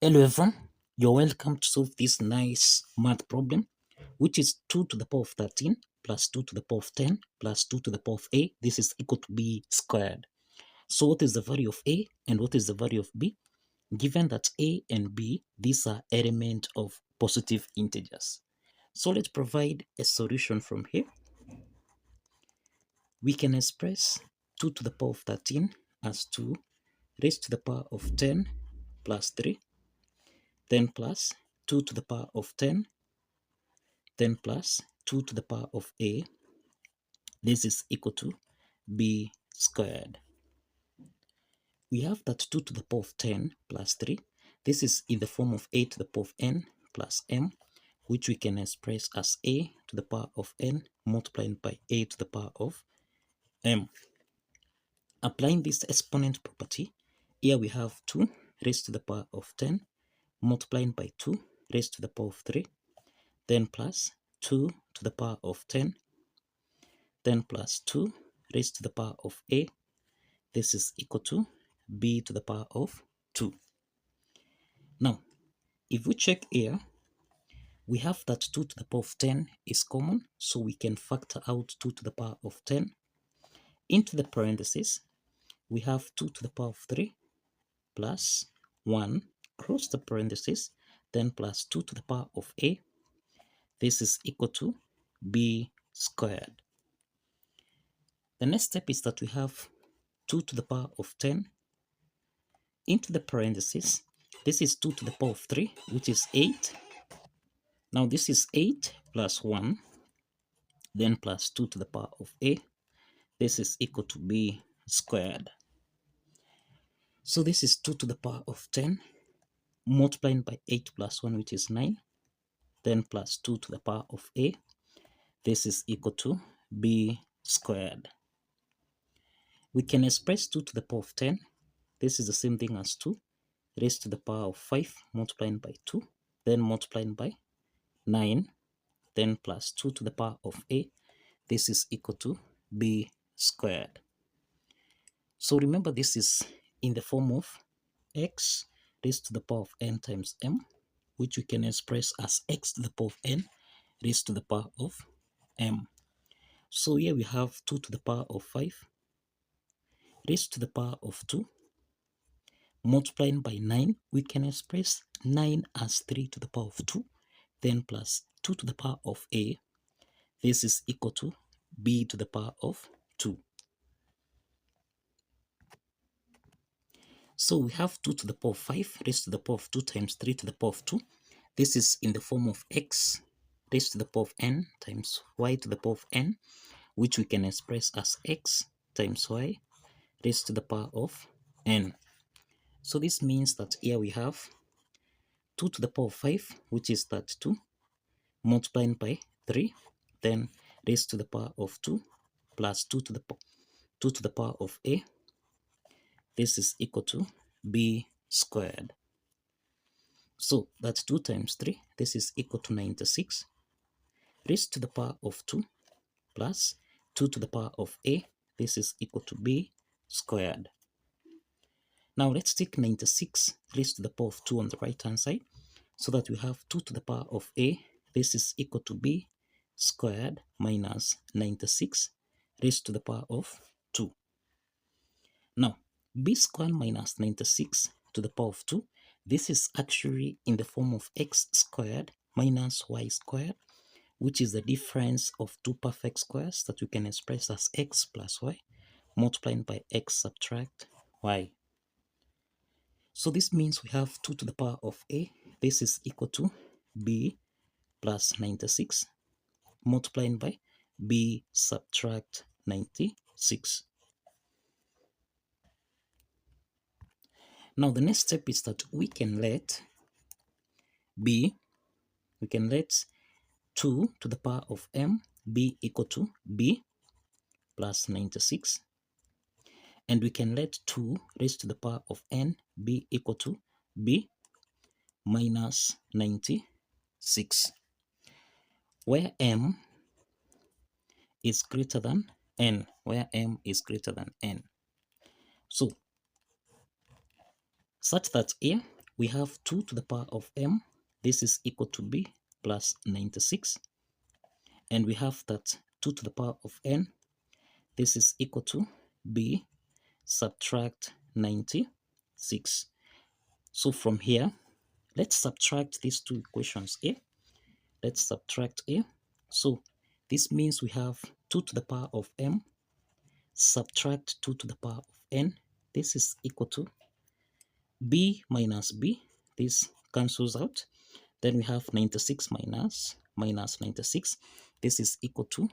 Hello everyone, you're welcome to solve this nice math problem, which is 2 to the power of 13 plus 2 to the power of 10 plus 2 to the power of a. This is equal to b squared. So what is the value of a and what is the value of b? Given that a and b, these are elements of positive integers. So let's provide a solution from here. We can express 2 to the power of 13 as 2 raised to the power of 10 plus 3, then plus 2 to the power of 10, then plus 2 to the power of a. This is equal to b squared. We have that 2 to the power of 10 plus 3. This is in the form of a to the power of n plus m, which we can express as a to the power of n multiplied by a to the power of m. Applying this exponent property, here we have 2 raised to the power of 10 multiplied by 2 raised to the power of 3, then plus 2 to the power of 10, then plus 2 raised to the power of a. This is equal to b to the power of 2. Now, if we check here, we have that 2 to the power of 10 is common, so we can factor out 2 to the power of 10. Into the parentheses, we have 2 to the power of 3 plus 1, close the parentheses, then plus 2 to the power of a. This is equal to b squared. The next step is that we have 2 to the power of 10 into the parentheses. This is 2 to the power of 3, which is 8. Now this is 8 plus 1, then plus 2 to the power of a. This is equal to b squared. So this is 2 to the power of 10 multiplied by 8 plus 1, which is 9, then plus 2 to the power of a. This is equal to b squared. We can express 2 to the power of 10. This is the same thing as 2 raised to the power of 5 multiplied by 2, then multiplied by 9, then plus 2 to the power of a. This is equal to b squared. So remember, this is in the form of x raised to the power of n times m, which we can express as x to the power of n raised to the power of m. So here we have 2 to the power of 5 raised to the power of 2 multiplied by 9. We can express 9 as 3 to the power of 2, then plus 2 to the power of a. This is equal to b to the power of 2. So we have 2 to the power of 5 raised to the power of 2 times 3 to the power of 2. This is in the form of x raised to the power of n times y to the power of n, which we can express as x times y raised to the power of n. So this means that here we have 2 to the power of 5, which is that 2, multiplied by 3, then raised to the power of 2, plus 2 to the power of a. This is equal to b squared. So that's 2 times 3. This is equal to 96 raised to the power of 2 plus 2 to the power of a. This is equal to b squared. Now let's take 96 raised to the power of 2 on the right hand side, so that we have 2 to the power of a. This is equal to b squared minus 96 raised to the power of 2. Now b squared minus 96 to the power of 2, this is actually in the form of x squared minus y squared, which is the difference of two perfect squares that we can express as x plus y multiplied by x subtract y. So this means we have 2 to the power of a. This is equal to b plus 96 multiplied by b subtract 96. Now the next step is that we can let 2 to the power of m be equal to b plus 96, and we can let 2 raised to the power of n be equal to b minus 96, where m is greater than n, So such that here we have 2 to the power of m. This is equal to b plus 96. And we have that 2 to the power of n. This is equal to b subtract 96. So from here, let's subtract these two equations a. Let's subtract a. So this means we have 2 to the power of m subtract 2 to the power of n. This is equal to b minus b. This cancels out. Then we have 96 minus 96. This is equal to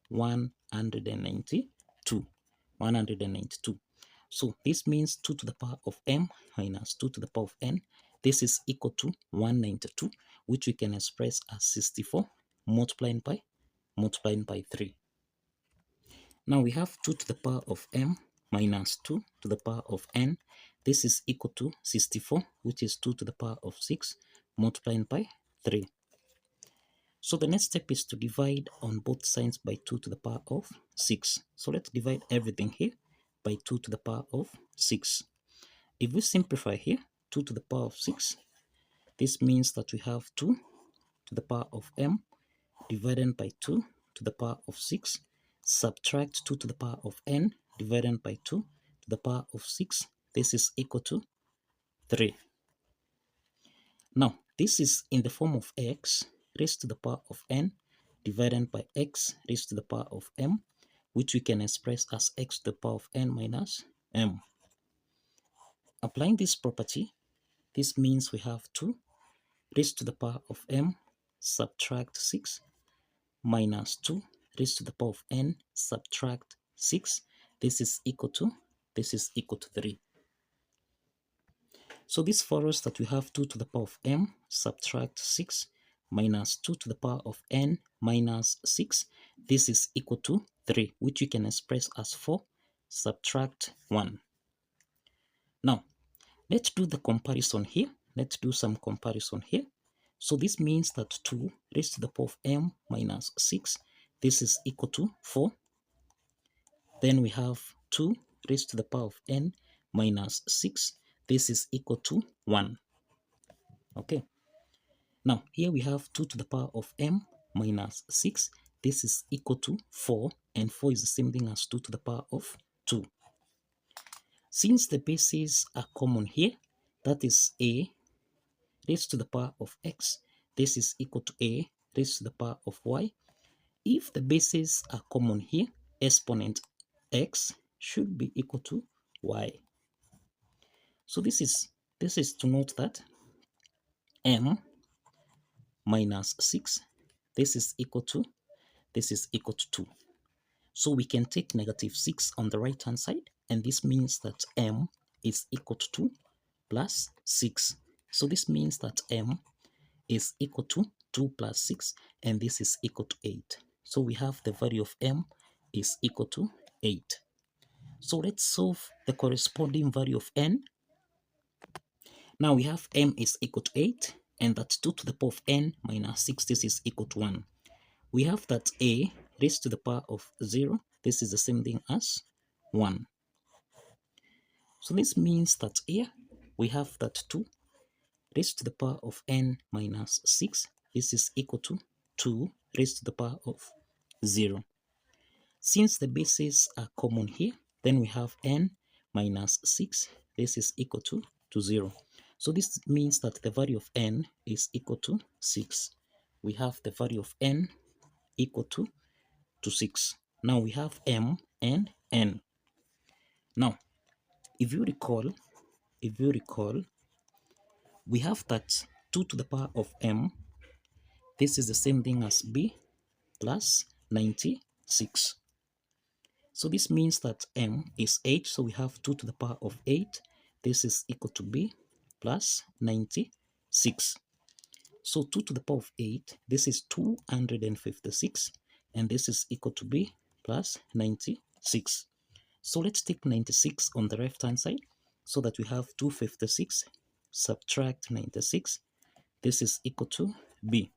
192. 192. So this means 2 to the power of m minus 2 to the power of n. This is equal to 192, which we can express as 64 multiplying by 3. Now we have 2 to the power of m minus 2 to the power of n. This is equal to 64, which is 2 to the power of 6 multiplying by 3. So the next step is to divide on both sides by 2 to the power of 6. So let's divide everything here by 2 to the power of 6. If we simplify here, 2 to the power of 6, this means that we have 2 to the power of m divided by 2 to the power of 6, subtract 2 to the power of n divided by 2 to the power of 6. This is equal to 3. Now, this is in the form of x raised to the power of n divided by x raised to the power of m, which we can express as x to the power of n minus m. Applying this property, this means we have 2 raised to the power of m subtract 6 minus 2 raised to the power of n subtract 6. This is equal to 3. So this follows that we have 2 to the power of m subtract 6 minus 2 to the power of n minus 6. This is equal to 3, which we can express as 4 subtract 1. Now, let's do the comparison here. Let's do some comparison here. So this means that 2 raised to the power of m minus 6, this is equal to 4. Then we have 2 raised to the power of n minus 6. This is equal to 1. Okay. Now, here we have 2 to the power of m minus 6. This is equal to 4. And 4 is the same thing as 2 to the power of 2. Since the bases are common here, that is a raised to the power of x. This is equal to a raised to the power of y. If the bases are common here, exponent x should be equal to y. So this is to note that m minus 6, this is equal to 2. So we can take negative 6 on the right hand side, and this means that m is equal to 2 plus 6. So this means that m is equal to 2 plus 6, and this is equal to 8. So we have the value of m is equal to 8. So let's solve the corresponding value of n. Now we have m is equal to 8, and that 2 to the power of n minus 6, this is equal to 1. We have that a raised to the power of 0, this is the same thing as 1. So this means that here we have that 2 raised to the power of n minus 6, this is equal to 2 raised to the power of 0. Since the bases are common here, then we have n minus 6, this is equal to 0. So this means that the value of n is equal to 6. We have the value of n equal to 6. Now we have m and n. Now, if you recall, we have that 2 to the power of m, this is the same thing as b plus 96. So this means that m is 8, so we have 2 to the power of 8. This is equal to b plus 96. So 2 to the power of 8, this is 256, and this is equal to b plus 96. So let's take 96 on the left hand side, so that we have 256 subtract 96. This is equal to b.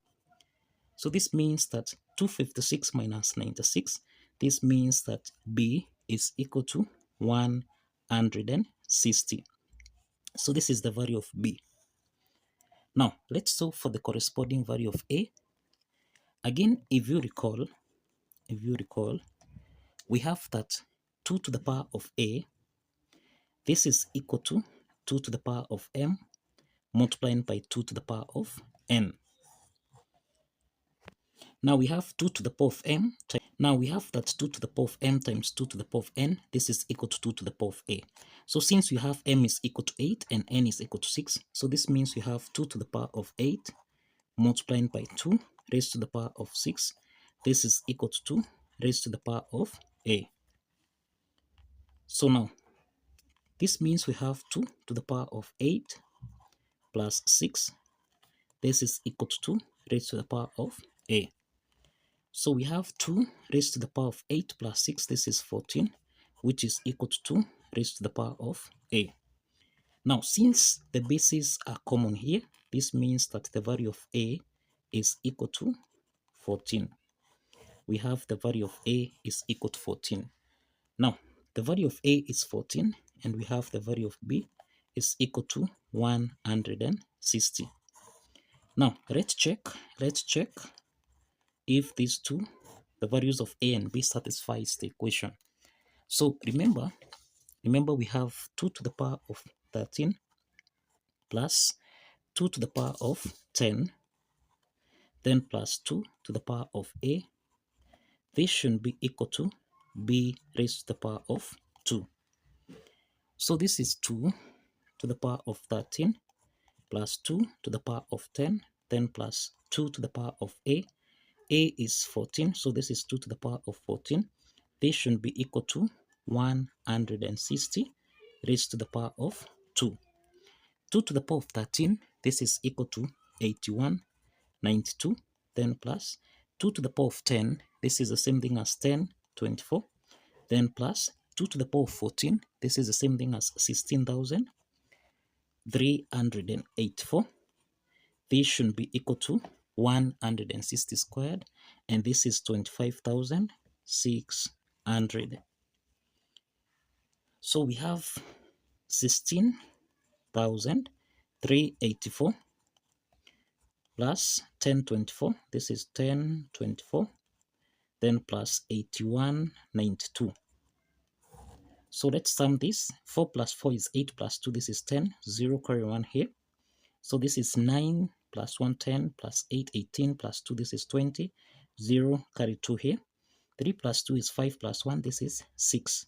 So this means that 256 minus 96, this means that b is equal to 160. So this is the value of b. Now, let's solve for the corresponding value of a. Again, if you recall, we have that 2 to the power of a, this is equal to 2 to the power of m multiplying by 2 to the power of n. Now we have 2 to the power of m. Now we have that 2 to the power of m times 2 to the power of n. This is equal to 2 to the power of a. So since we have m is equal to 8 and n is equal to 6, so this means we have 2 to the power of 8 multiplying by 2 raised to the power of 6. This is equal to 2 raised to the power of a. So now, this means we have 2 to the power of 8 plus 6. This is equal to 2 raised to the power of a. So we have 2 raised to the power of 8 plus 6. This is 14, which is equal to 2 raised to the power of a. Now, since the bases are common here, this means that the value of a is equal to 14. We have the value of a is equal to 14. Now, the value of a is 14, and we have the value of b is equal to 160. Now, let's check if these two, the values of a and b, satisfies the equation. So remember we have 2 to the power of 13 plus 2 to the power of 10, then plus 2 to the power of a. This should be equal to b raised to the power of 2. So this is 2 to the power of 13 plus 2 to the power of 10, then plus 2 to the power of a. A is 14, so this is 2 to the power of 14. This should be equal to 160 raised to the power of 2. 2 to the power of 13, this is equal to 8192, then plus 2 to the power of 10, this is the same thing as 1024, then plus 2 to the power of 14, this is the same thing as 16,384. This should be equal to 160 squared, and this is 25,600. So we have 16,384 plus 1024. This is 1024, then plus 8192. So let's sum this. 4 plus 4 is 8 plus 2. This is 10. 0 carry 1 here. So this is 9 plus 1, 10 plus 8, 18 plus 2. This is 20. 0 carry 2 here. 3 plus 2 is 5 plus 1. This is 6.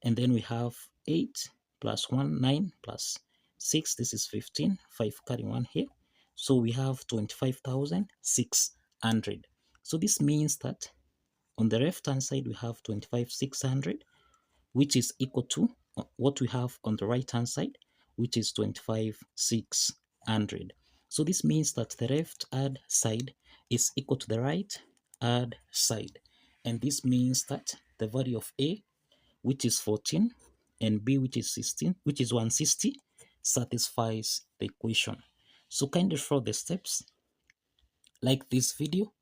And then we have 8 plus 1, 9 plus 6. This is 15. 5 carry 1 here. So we have 25,600. So this means that on the left hand side we have 25,600, which is equal to what we have on the right hand side, which is 25,600. So this means that the left hand side is equal to the right hand side. And this means that the value of a, which is 14, and b, which is 16, which is 160, satisfies the equation. So kindly follow the steps, like this video,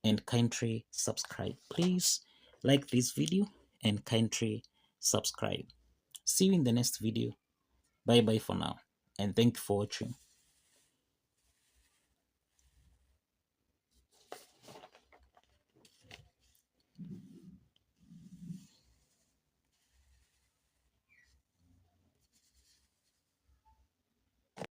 and kindly subscribe. Please like this video and kindly subscribe. See you in the next video. Bye bye for now, and thank you for watching.